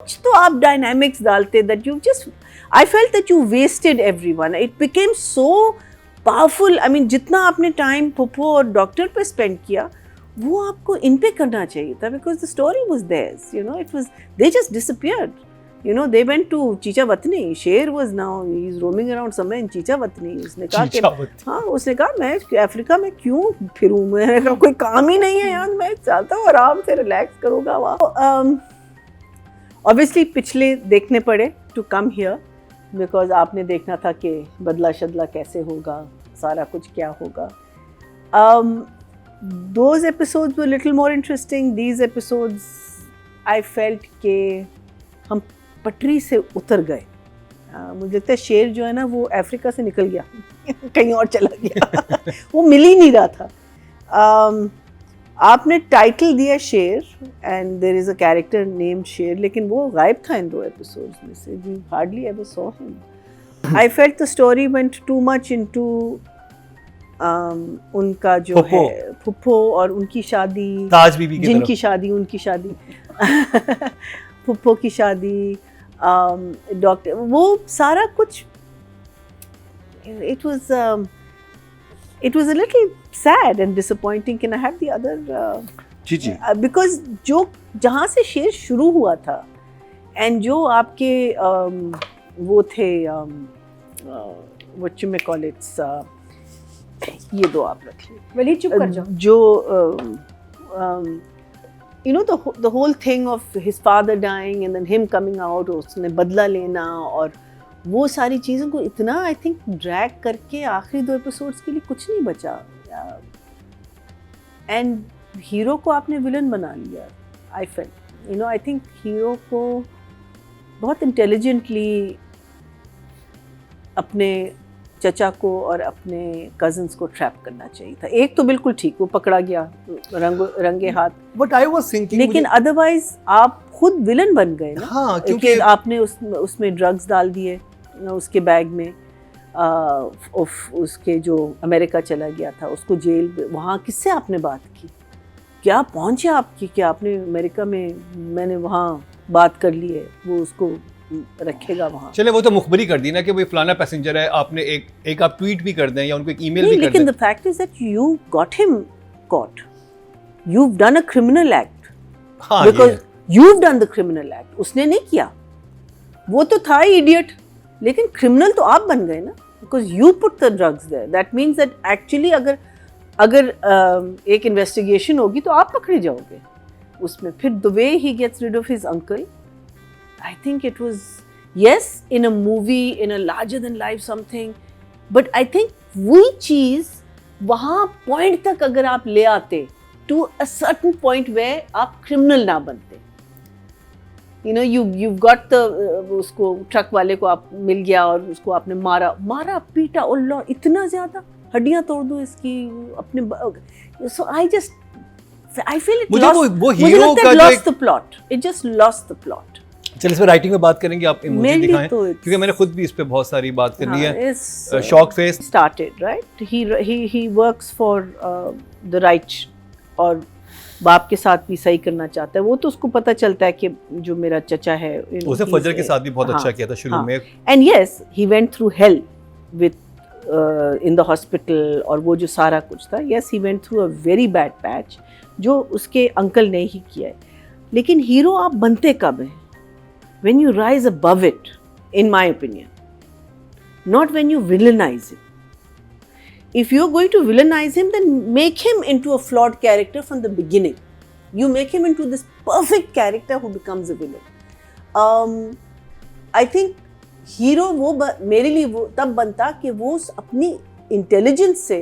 तो आप डायनामिक्स डालते that you just I felt that you wasted everyone. It became so powerful. I mean जितना आपने time पुप्पो और डॉक्टर पे स्पेंड किया वो आपको इन पे करना चाहिए था, because the story was theirs. You know it was they just disappeared. You know, they went to Chichawatni. Sher was now, he's roaming around somewhere in Chichawatni. उसने कहा कि हाँ, उसने कहा मैं अफ्रीका में क्यों फिरूँ, मेरे का कोई काम ही नहीं है यहाँ, मैं चाहता हूँ आराम से रिलैक्स करूँगा वहाँ. Obviously पिछले देखने पड़े to come here, because आपने देखना था कि बदला शदला कैसे होगा, सारा कुछ क्या होगा. Those episodes were little more interesting. These episodes I felt कि हम पटरी से उतर गए. मुझे लगता है शेर जो है ना वो अफ्रीका से निकल गया कहीं और चला गया. वो मिल ही नहीं रहा था. आपने टाइटल दिया Sher and there is a character named Sher, लेकिन वो गायब था इन 2 एपिसोड्स में से. We hardly ever saw him. I felt the story went too much into उनका जो है फुप्पो और उनकी शादी, ताज बीबी की जिनकी शादी, उनकी शादी फुप्पो की शादी, डॉक्टर, वो सारा कुछ. it was a little sad and disappointing. Can I have the other ji because जो जहाँ से शेर शुरू हुआ था and जो आपके वो थे what you may call it, ये दो आप रख लीजिए. वली चुप कर जाओ. जो you know the whole thing of his father dying and then him coming out, उसने बदला लेना और वो सारी चीज़ों को इतना आई थिंक ड्रैग करके आखिरी 2 एपिसोड्स के लिए कुछ नहीं बचा. एंड हीरो को आपने विलन बना लिया. I felt, you know, I think hero को बहुत इंटेलिजेंटली अपने चचा को और अपने कजन्स को ट्रैप करना चाहिए था. एक तो बिल्कुल ठीक, वो पकड़ा गया रंगे हाथ, बट आई वाज थिंकिंग लेकिन अदरवाइज आप खुद विलन बन गए ना. हाँ, क्योंकि आपने उसमें ड्रग्स डाल दिए उसके बैग में. उसके जो अमेरिका चला गया था उसको जेल, वहाँ किससे आपने बात की, क्या पहुँचे आपकी, क्या आपने अमेरिका में मैंने वहाँ बात कर ली है, वो उसको रखेगा वहाँ. चले वो तो मुखबरी कर दी ना कि वो फलाना पैसेंजर है, आपने एक आप ट्वीट भी कर दें या उनको एक ईमेल भी कर दें. लेकिन the fact is that you got him caught, you have done a criminal act. हाँ, because you have done the criminal act. उसने नहीं किया, वो तो था इडियट, लेकिन क्रिमिनल तो आप बन गए ना, because you put the drugs there. That means that actually अगर एक इन्वेस्टिगेशन होगी तो आप पकड़े जाओगे उसमें. फिर the way he gets rid of his uncle, I think it was, yes, in a movie, in a larger than life something, but I think वही चीज़ वहाँ पॉइंट तक अगर आप ले आते, to a certain point where आप criminal ना बनते. You know, you've got the उसको ट्रक वाले को आप मिल गया और उसको आपने मारा पीटा, अल्लाह इतना ज़्यादा, हड्डियाँ तोड़ दो इसकी अपने. So I feel it lost the plot. It just lost the plot. चलिए इस पर राइटिंग में बात करेंगे. आप इमोजी दिखाएं, क्योंकि मैंने खुद भी इस पे बहुत सारी बात करनी है. Shock face started, right? He works for the right, और बाप के साथ भी सही करना चाहता है. वो तो उसको पता चलता है कि जो मेरा चचा है, उसे फजर के साथ भी बहुत अच्छा किया था शुरू में. And yes, he went through hell with in the hospital, और वो जो सारा कुछ था. Yes, he went through a very bad patch जो उसके अंकल ने ही किया है. लेकिन हीरो आप बनते कब हैं? When you rise above it, in my opinion, not when you villainize him. If you're going to villainize him, then make him into a flawed character from the beginning. You make him into this perfect character who becomes a villain. I think hero वो मेरे लिए वो तब बनता कि वो अपनी intelligence से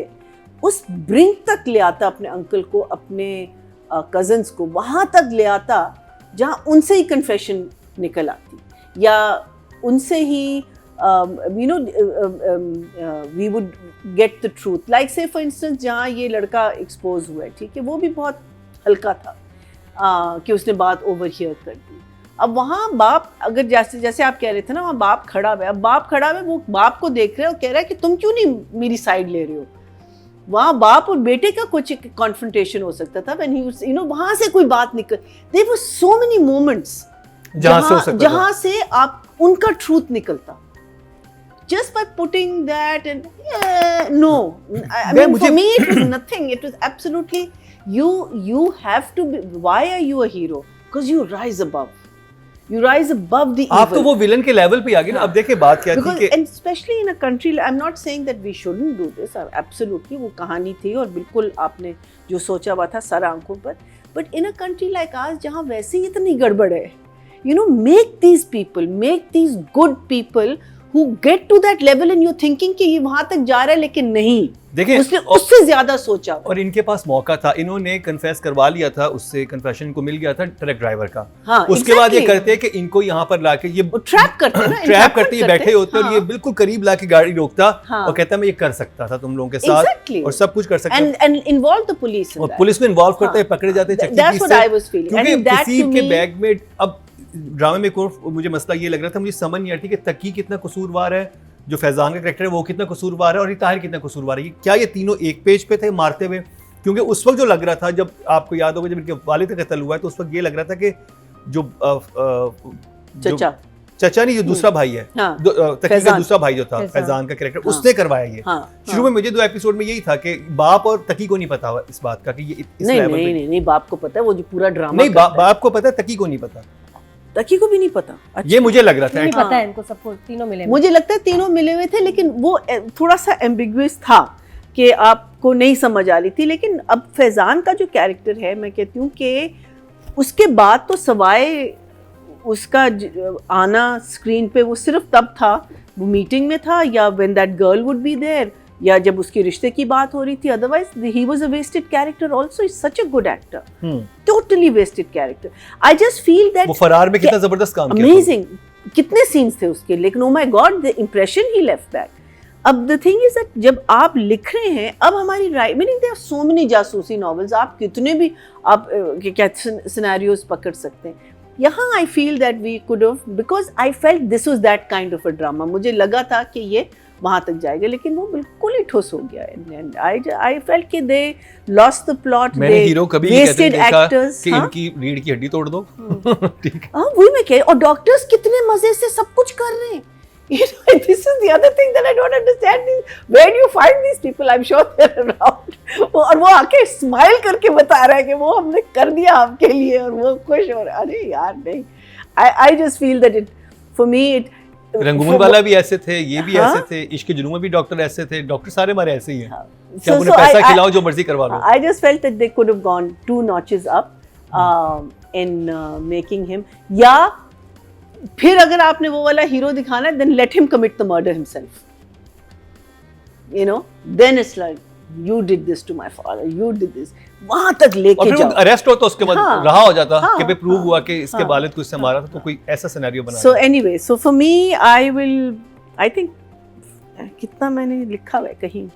उस ब्रिंक तक ले आता अपने अंकल को, अपने कजन्स को, वहाँ तक ले आता जहाँ उनसे ही कन्फेशन निकल आती, या उनसे ही you know we would get the truth. Like say for instance जहाँ ये लड़का एक्सपोज हुआ है, ठीक है, वो भी बहुत हल्का था कि उसने बात ओवरहियर कर दी. अब वहाँ बाप, अगर जैसे आप कह रहे थे ना, वहाँ बाप खड़ा हुआ है. अब बाप खड़ा हुआ है, वो बाप को देख रहे हो, कह रहा है कि तुम क्यों नहीं मेरी साइड ले रहे हो. वहाँ बाप और बेटे का कुछ कॉन्फ्रंटेशन हो सकता था. व्हेन ही, यू नो, वहाँ से कोई बात निकल. There were so many moments जहां से आप उनका ट्रूथ निकलता, just by putting that and no, I mean for me it was nothing. It was absolutely you have to be. Why are you a hero? Because you rise above. You rise above the evil. आप तो वो villain के level पे आ गए ना. अब देखिए बात क्या थी कि and especially in a country, I'm not saying that we shouldn't do this. Absolutely, वो कहानी थी और बिल्कुल आपने जो सोचा हुआ था सर आंखों पर. But in a country like ours, जहाँ वैसे ही इतनी गड़बड़ है, you know, make these good people who get to that level and you're thinking कि ये वहाँ तक जा रहा है, लेकिन नहीं. देखिए उसने उससे ज्यादा सोचा. और इनके पास मौका था, इन्होंने कन्फेस करवा लिया था, उससे कन्फेशन को मिल गया था ट्रक ड्राइवर का. हाँ, उसके बाद ये करते हैं कि इनको यहाँ पर लाके ये ट्रैप करते हैं ना, ट्रैप करते ये बैठे होते और ये बिल्कुल करीब लाके गाड़ी रोकता और कहता मैं ये कर सकता था तुम लोगों के साथ और सब कुछ कर सकता था. and involve the police और पुलिस को इन्वॉल्व करते हैं, पकड़े जाते हैं That's what I was feeling. क्योंकि किसी के बैग में. अब ड्रामे में को मुझे मसला ये लग रहा था, मुझे समझ नहीं आती कि तकी कितना कसूरवार है, जो फैजान का कैरेक्टर है वो कितना कसूरवार है और ये ताहिर कितना कसूरवार है. क्या ये तीनों एक पेज पे थे मारते हुए? क्योंकि उस वक्त जो लग रहा था, जब आपको याद होगा जब इनके वालिद का कत्ल हुआ है, तो उस वक्त ये लग रहा था कि जो चचा नहीं, जो दूसरा भाई है, तकी का दूसरा भाई जो था फैजान का कैरेक्टर, उसने करवाया ये. शुरू में मुझे 2 एपिसोड में यही था कि बाप और तकी को नहीं पता हुआ इस बात का कि ये इस लेवल पे. नहीं, बाप को पता है, वो जो पूरा ड्रामा नहीं, बाप को पता है, तकी को नहीं पता. तकी को भी नहीं पता. अच्छा. ये मुझे लग रहा था. नहीं पता है इनको, सबको तीनों मिले. मुझे लगता है तीनों मिले हुए थे, लेकिन वो थोड़ा सा एम्बिग्युअस था कि आपको नहीं समझ आ रही थी. लेकिन अब फैजान का जो कैरेक्टर है, मैं कहती हूँ कि उसके बाद तो सवाए उसका आना स्क्रीन पे वो सिर्फ तब था, वो मीटिंग में था या when that girl would be there, या जब उसके रिश्ते की बात हो रही थी. Otherwise he was a wasted character also. Is such a good actor, totally wasted character. I just feel that वो फरार में कितना जबरदस्त काम किया, अमेजिंग कितने सीन्स थे उसके, लेकिन oh my god the impression he left back. अब द थिंग इज दैट जब आप लिख रहे हैं, अब हमारी meaning there are so many जासूसी नॉवेल्स, आप कितने भी आप क्या सिनेरियोज पकड़ सकते हैं. यहाँ I feel that we could have, because I felt this was that kind of a drama. मुझे लगा था कि ये वहां तक जाएगा, लेकिन वो बिल्कुल ही ठोस हो गया. एंड आई फेल्ट कि दे लॉस्ट द प्लॉट. मैंने हीरो कभी वेस्टेड एक्टर्स कि इनकी रीढ़ की हड्डी तोड़ दो. ठीक है, हां वही मैं कह. और डॉक्टर्स कितने मजे से सब कुछ कर रहे हैं. You know, this is the other thing that I don't understand is where do you find these people? I'm sure they're around. और वो आके स्माइल करके बता रहा है कि वो हमने कर दिया आपके लिए, और वो खुश हो रहा है. अरे यार नहीं, I just feel that it for me it Rangoon वाला भी ऐसे थे, ये भी ऐसे थे, इश्क जुनून में भी डॉक्टर ऐसे थे. डॉक्टर सारे हमारे ऐसे ही हैं. क्या उन्हें पैसा खिलाओ, जो मर्जी करवा लो. I just felt that they could have gone 2 notches up in making him. या फिर अगर आपने वो वाला हीरो दिखाना है, then let him commit the murder himself. You know, then it's like you did this to my father, you did this. वहां तक लेके जाओ. अरेस्ट होता, उसके बाद रहा हो जाता कि पे प्रूव हुआ कि इसके वालिद को इससे मारा था, तो कोई ऐसा सिनेरियो बना. So anyway, so for me I think कितना मैंने लिखा है कहीं,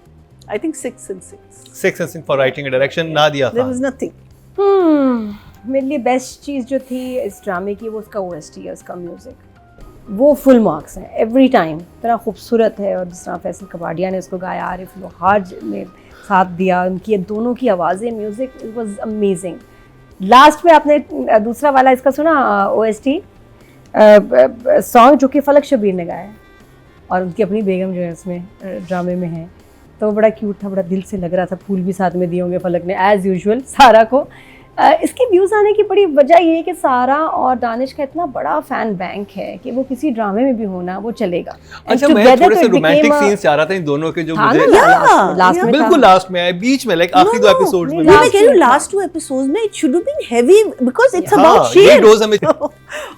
I think 6 and 6 for writing and direction ना दिया था. There was nothing. मेरे लिए बेस्ट चीज़ जो थी इस ड्रामे की, वो उसका OST है, उसका म्यूज़िक. वो फुल मार्क्स हैं एवरी टाइम. इतना खूबसूरत है. और जिस तरह फैसल कबाडिया ने उसको गाया, आरिफ लोहार ने साथ दिया, उनकी दोनों की आवाज़ें, music, it was amazing. Last में आपने दूसरा वाला इसका सुना OST सॉन्ग, जो कि फलक शबीर ने गाया है, और उनकी अपनी बेगम जो है उसमें ड्रामे में है. तो बड़ा क्यूट था, बड़ा दिल से लग रहा था. फूल भी साथ में दिए होंगे फलक ने एज़ यूजुअल सारा को. इसके व्यूज़ आने की बड़ी वजह ये है कि सारा और दानिश का इतना बड़ा फैन बैंक है कि वो किसी ड्रामे में भी होना वो चलेगा. अच्छा, मैं थोड़े से रोमांटिक सीन्स चाह रहा था इन दोनों के, जो मुझे लास्ट में बिल्कुल लास्ट में आए, बीच में, लाइक आखिरी 2 एपिसोड्स में. मैं कह रही हूं लास्ट 2 एपिसोड्स में it should have been heavy because it's about Sheer.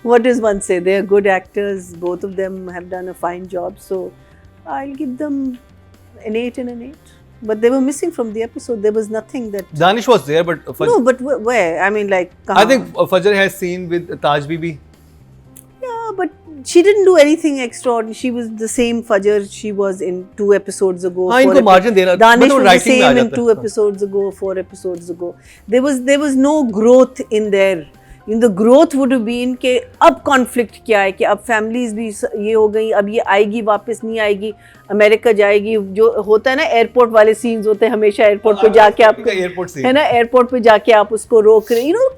What does one say? They are good actors, both of them have done a fine job, so I will give them an 8 and an 8. But they were missing from the episode. There was nothing that Danish was there, but no, but where? I mean, like I think Fajr has seen with Taj Bibi. Yeah, but she didn't do anything extraordinary. She was the same Fajr she was in 2 episodes ago. हाँ, इनको margin देना. Danish was the same in 2 episodes ago, 4 episodes ago. There was no growth in there. In the growth would have been कि अब conflict क्या है, कि अब families भी ये हो गई, अब ये आएगी वापस नहीं आएगी, अमेरिका जाएगी. जो होता है ना एयरपोर्ट वाले सीन्स होते हैं हमेशा, एयरपोर्ट पे जाके आप है ना, एयरपोर्ट पे जाके आप उसको रोक रहे, यू नो,